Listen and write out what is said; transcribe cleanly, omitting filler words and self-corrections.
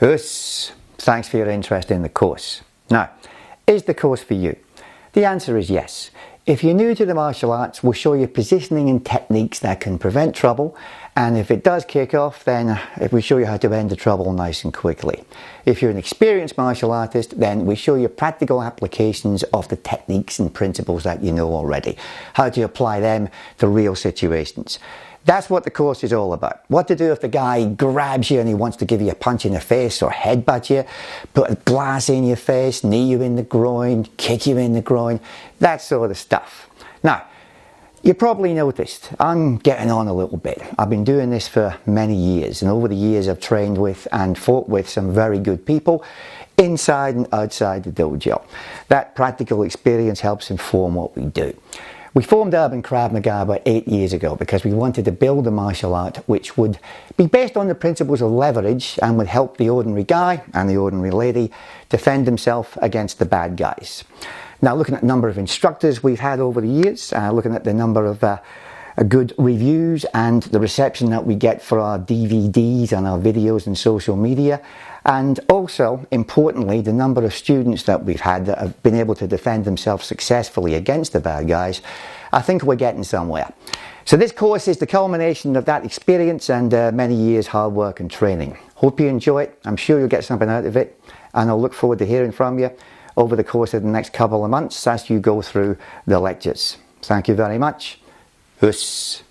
Yes, thanks for your interest in the course. Now, is the course for you? The answer is yes. If you're new to the martial arts, we'll show you positioning and techniques that can prevent trouble, and if it does kick off, then we show you how to end the trouble nice and quickly. If you're an experienced martial artist, then we show you practical applications of the techniques and principles that you know already, how to apply them to real situations. That's what the course is all about. What to do if the guy grabs you and he wants to give you a punch in the face or headbutt you, put a glass in your face, knee you in the groin, kick you in the groin, that sort of stuff. Now, you probably noticed I'm getting on a little bit. I've been doing this for many years, and over the years I've trained with and fought with some very good people inside and outside the dojo. That practical experience helps inform what we do. We formed Urban Krav Maga about 8 years ago because we wanted to build a martial art which would be based on the principles of leverage and would help the ordinary guy and the ordinary lady defend himself against the bad guys. Now, looking at the number of instructors we've had over the years, looking at the number of good reviews and the reception that we get for our DVDs and our videos and social media, and also, importantly, the number of students that we've had that have been able to defend themselves successfully against the bad guys, I think we're getting somewhere. So this course is the culmination of that experience and many years hard work and training. Hope you enjoy it. I'm sure you'll get something out of it, and I'll look forward to hearing from you over the course of the next couple of months as you go through the lectures. Thank you very much. Hus.